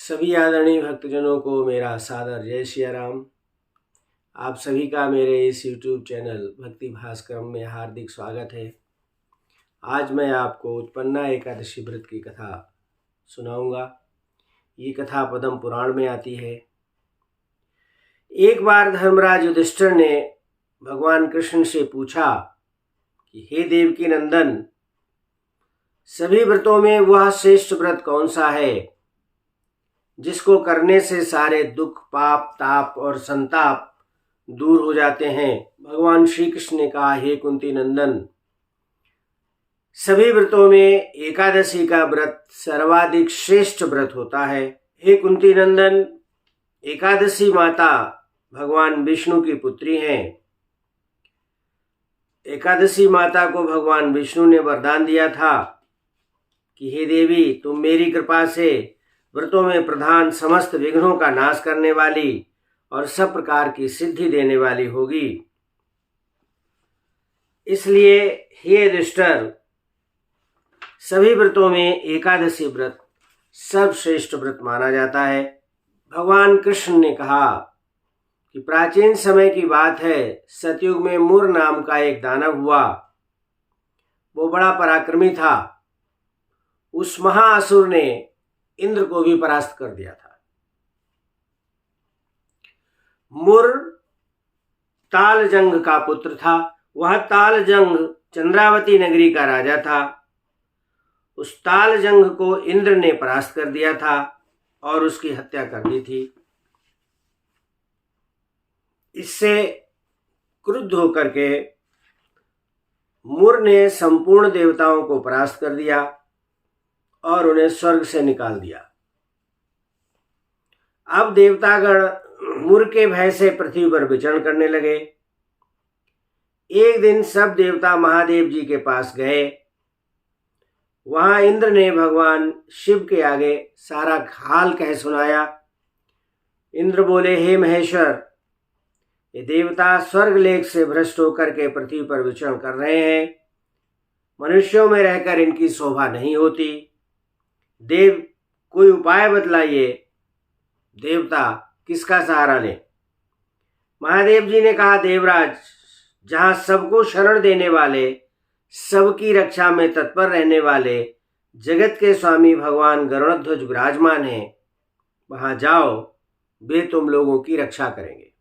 सभी आदरणीय भक्तजनों को मेरा सादर जय सिया राम। आप सभी का मेरे इस YouTube चैनल भक्ति भास्करम में हार्दिक स्वागत है। आज मैं आपको उत्पन्ना एकादशी व्रत की कथा सुनाऊंगा। ये कथा पद्म पुराण में आती है। एक बार धर्मराज युधिष्ठिर ने भगवान कृष्ण से पूछा कि हे देवकी नंदन, सभी व्रतों में वह श्रेष्ठ व्रत कौन सा है जिसको करने से सारे दुख, पाप, ताप और संताप दूर हो जाते हैं। भगवान श्री कृष्ण ने कहा, हे कुंती नंदन, सभी व्रतों में एकादशी का व्रत सर्वाधिक श्रेष्ठ व्रत होता है। हे कुंती नंदन, एकादशी माता भगवान विष्णु की पुत्री हैं। एकादशी माता को भगवान विष्णु ने वरदान दिया था कि हे देवी, तुम मेरी कृपा से व्रतों में प्रधान समस्त विघ्नों का नाश करने वाली और सब प्रकार की सिद्धि देने वाली होगी। इसलिए हे युधिष्ठिर, सभी व्रतों में एकादशी व्रत सर्वश्रेष्ठ व्रत माना जाता है। भगवान कृष्ण ने कहा कि प्राचीन समय की बात है, सतयुग में मुर नाम का एक दानव हुआ। वो बड़ा पराक्रमी था। उस महाअसुर ने इंद्र को भी परास्त कर दिया था। मुर तालजंग का पुत्र था। वह तालजंग चंद्रावती नगरी का राजा था। उस तालजंग को इंद्र ने परास्त कर दिया था और उसकी हत्या कर दी थी। इससे क्रुद्ध होकर के मुर ने संपूर्ण देवताओं को परास्त कर दिया और उन्हें स्वर्ग से निकाल दिया। अब देवतागण मुर के भय से पृथ्वी पर विचरण करने लगे। एक दिन सब देवता महादेव जी के पास गए। वहां इंद्र ने भगवान शिव के आगे सारा हाल कह सुनाया। इंद्र बोले, हे महेश्वर, ये देवता स्वर्ग लेख से भ्रष्ट होकर के पृथ्वी पर विचरण कर रहे हैं। मनुष्यों में रहकर इनकी शोभा नहीं होती। देव, कोई उपाय बतलाइए। देवता किसका सहारा लें? महादेव जी ने कहा, देवराज, जहां सबको शरण देने वाले, सबकी रक्षा में तत्पर रहने वाले जगत के स्वामी भगवान गरुड़ध्वज विराजमान हैं, वहां जाओ, वे तुम लोगों की रक्षा करेंगे।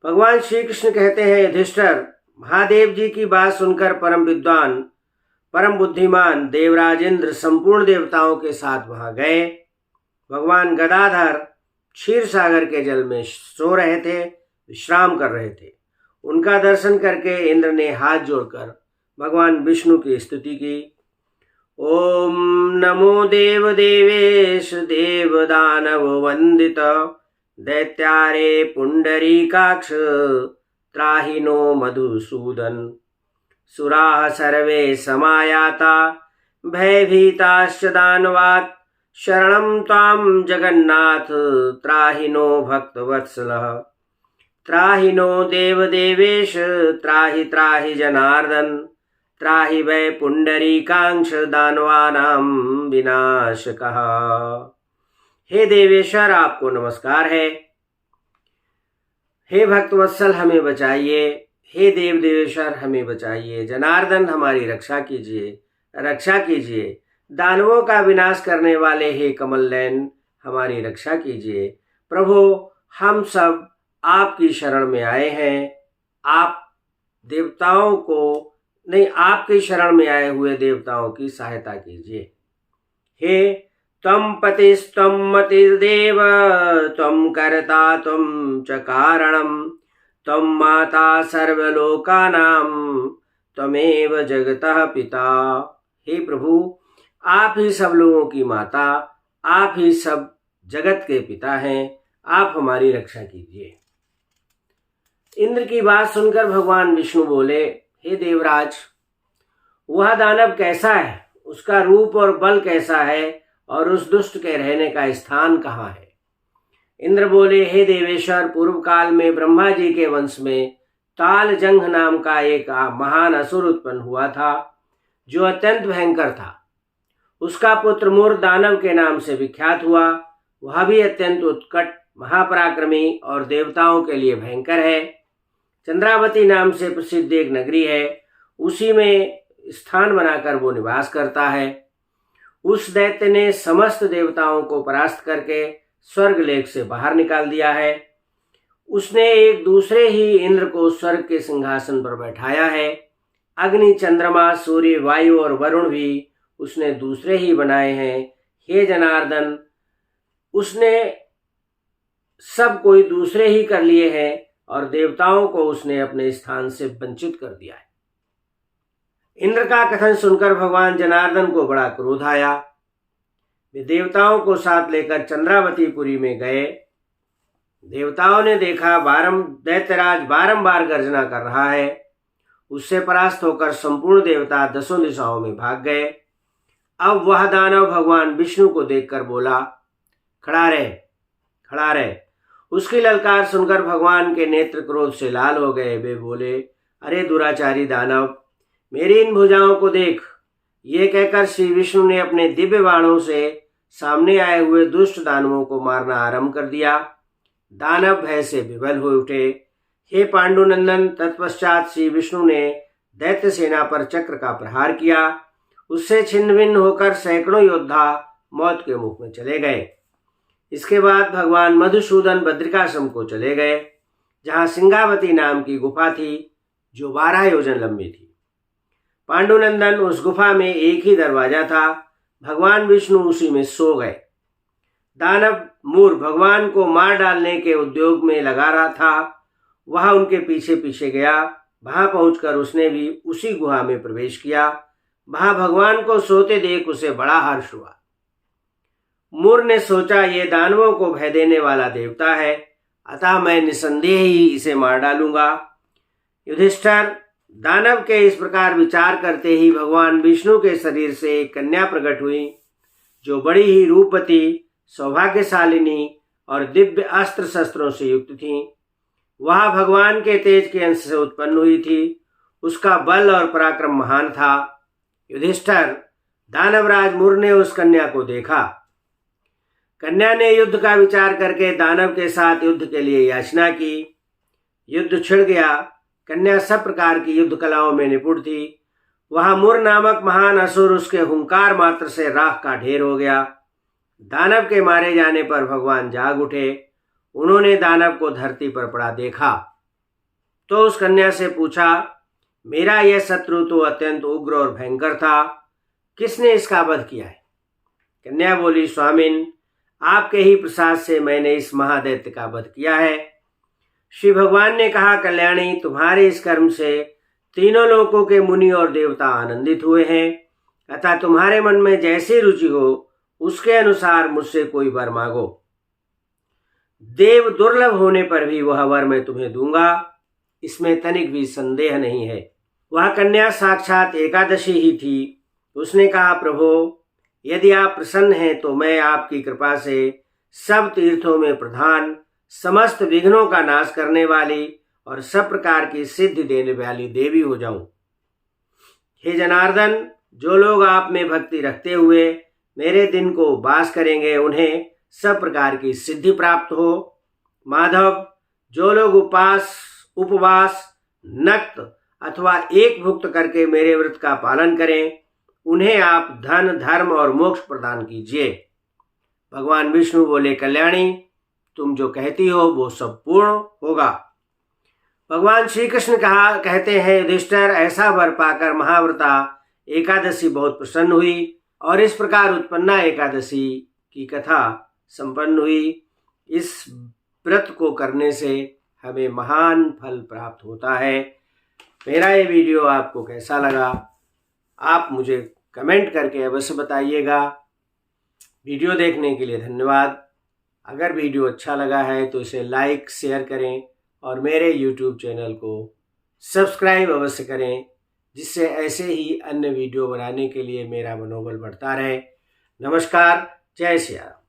भगवान श्री कृष्ण कहते हैं, युधिष्ठिर, महादेव जी की बात सुनकर परम विद्वान, परम बुद्धिमान देवराज इंद्र संपूर्ण देवताओं के साथ वहां गए। भगवान गदाधर क्षीर सागर के जल में सो रहे थे, विश्राम कर रहे थे। उनका दर्शन करके इंद्र ने हाथ जोड़कर भगवान विष्णु की स्तुति की। ओम नमो देव देवेश देव दानव वंदित दैत्यारे पुंडरीकाक्ष त्राहि नो मधुसूदन सुराः सर्वे समायाता भयभीताश्च दानवात् शरणं त्वां जगन्नाथ त्राहि नो भक्तवत्सलः त्राहि नो देवदेवेश त्राहि त्राहि जनार्दन त्राहि वै पुंडरीकांश दानवानां विनाशकः। हे देवेश्वर, आपको नमस्कार है। हे भक्तवत्सल, हमें बचाइए। हे देव देवेश्वर, हमें बचाइए। जनार्दन, हमारी रक्षा कीजिए, रक्षा कीजिए। दानवों का विनाश करने वाले हे कमल नयन, हमारी रक्षा कीजिए। प्रभु, हम सब आपकी शरण में आए हैं। आप देवताओं को नहीं, आपकी शरण में आए हुए देवताओं की सहायता कीजिए। हे त्वं पतिस्त्वं मतिर्देव त्वं कर्ता त्वं च कारणम् त्वं माता सर्वलोकानां त्वमेव जगतः पिता। हे प्रभु, आप ही सब लोगों की माता, आप ही सब जगत के पिता हैं। आप हमारी रक्षा कीजिए। इंद्र की बात सुनकर भगवान विष्णु बोले, हे देवराज, वह दानव कैसा है, उसका रूप और बल कैसा है और उस दुष्ट के रहने का स्थान कहाँ है? इंद्र बोले, हे देवेश्वर, पूर्व काल में ब्रह्मा जी के वंश में तालजंग नाम का एक महान असुर उत्पन्न हुआ था, जो अत्यंत भयंकर था। उसका पुत्र मुर दानव के नाम से विख्यात हुआ। वह भी अत्यंत उत्कट, महापराक्रमी और देवताओं के लिए भयंकर है। चंद्रावती नाम से प्रसिद्ध एक नगरी है, उसी में स्थान बनाकर वो निवास करता है। उस दैत्य ने समस्त देवताओं को परास्त करके स्वर्ग लेक से बाहर निकाल दिया है। उसने एक दूसरे ही इंद्र को स्वर्ग के सिंहासन पर बैठाया है। अग्नि, चंद्रमा, सूर्य, वायु और वरुण भी उसने दूसरे ही बनाए हैं। हे जनार्दन, उसने सब कोई दूसरे ही कर लिए हैं और देवताओं को उसने अपने स्थान से वंचित कर दिया है। इंद्र का कथन सुनकर भगवान जनार्दन को बड़ा क्रोध आया। वे देवताओं को साथ लेकर चंद्रावतीपुरी में गए। देवताओं ने देखा दैत्यराज बारंबार गर्जना कर रहा है। उससे परास्त होकर संपूर्ण देवता दसों दिशाओं में भाग गए। अब वह दानव भगवान विष्णु को देखकर बोला, खड़ा रहे, खड़ा रहे। उसकी ललकार सुनकर भगवान के नेत्र क्रोध से लाल हो गए। वे बोले, अरे दुराचारी दानव, मेरी इन भुजाओं को देख। ये कहकर श्री विष्णु ने अपने दिव्य बाणों से सामने आए हुए दुष्ट दानवों को मारना आरंभ कर दिया। दानव भय से विवल हो उठे। हे पांडुनंदन, तत्पश्चात श्री विष्णु ने दैत्य सेना पर चक्र का प्रहार किया। उससे छिन्न भिन्न होकर सैकड़ों योद्धा मौत के मुख में चले गए। इसके बाद भगवान मधुसूदन बद्रिकाश्रम को चले गए, जहां सिंगावती नाम की गुफा थी जो 12 योजन लंबी थी। पांडुनंदन, उस गुफा में एक ही दरवाजा था। भगवान विष्णु उसी में सो गए। दानव मूर भगवान को मार डालने के उद्योग में लगा रहा था। वह उनके पीछे पीछे गया। वहां पहुंचकर उसने भी उसी गुहा में प्रवेश किया। वहां भगवान को सोते देख उसे बड़ा हर्ष हुआ। मूर ने सोचा, ये दानवों को भय देने वाला देवता है, अतः मैं निसंदेह ही इसे मार डालूंगा। युधिष्ठिर, दानव के इस प्रकार विचार करते ही भगवान विष्णु के शरीर से एक कन्या प्रकट हुई, जो बड़ी ही रूपवती, सौभाग्यशालिनी और दिव्य अस्त्र शस्त्रों से युक्त थी। वह भगवान के तेज के अंश से उत्पन्न हुई थी। उसका बल और पराक्रम महान था। युधिष्ठिर, दानवराज मूर ने उस कन्या को देखा। कन्या ने युद्ध का विचार करके दानव के साथ युद्ध के लिए याचना की। युद्ध छिड़ गया। कन्या सब प्रकार की युद्ध कलाओं में निपुण थी। वह मूर नामक महान असुर उसके हुंकार मात्र से राख का ढेर हो गया। दानव के मारे जाने पर भगवान जाग उठे। उन्होंने दानव को धरती पर पड़ा देखा तो उस कन्या से पूछा, मेरा यह शत्रु तो अत्यंत उग्र और भयंकर था, किसने इसका वध किया है? कन्या बोली, स्वामिन, आपके ही प्रसाद से मैंने इस महादैत्य का वध किया है। श्री भगवान ने कहा, कल्याणी, तुम्हारे इस कर्म से तीनों लोकों के मुनि और देवता आनंदित हुए हैं, अतः तुम्हारे मन में जैसी रुचि हो उसके अनुसार मुझसे कोई वर मांगो। देव दुर्लभ होने पर भी वह वर मैं तुम्हें दूंगा, इसमें तनिक भी संदेह नहीं है। वह कन्या साक्षात एकादशी ही थी। उसने कहा, प्रभो, यदि आप प्रसन्न हैं तो मैं आपकी कृपा से सब तीर्थों में प्रधान, समस्त विघ्नों का नाश करने वाली और सब प्रकार की सिद्धि देने वाली देवी हो जाऊं। हे जनार्दन, जो लोग आप में भक्ति रखते हुए मेरे दिन को वास करेंगे, उन्हें सब प्रकार की सिद्धि प्राप्त हो। माधव, जो लोग उपवास, नक्त अथवा एक भुक्त करके मेरे व्रत का पालन करें, उन्हें आप धन, धर्म और मोक्ष प्रदान कीजिए। भगवान विष्णु बोले, कल्याणी, तुम जो कहती हो वो सब पूर्ण होगा। भगवान श्री कृष्ण कहते हैं, युधिष्ठिर, ऐसा वर पाकर महाव्रता एकादशी बहुत प्रसन्न हुई और इस प्रकार उत्पन्ना एकादशी की कथा संपन्न हुई। इस व्रत को करने से हमें महान फल प्राप्त होता है। मेरा ये वीडियो आपको कैसा लगा, आप मुझे कमेंट करके अवश्य बताइएगा। वीडियो देखने के लिए धन्यवाद। अगर वीडियो अच्छा लगा है तो इसे लाइक, शेयर करें और मेरे YouTube चैनल को सब्सक्राइब अवश्य करें, जिससे ऐसे ही अन्य वीडियो बनाने के लिए मेरा मनोबल बढ़ता रहे। नमस्कार, जय श्री राम।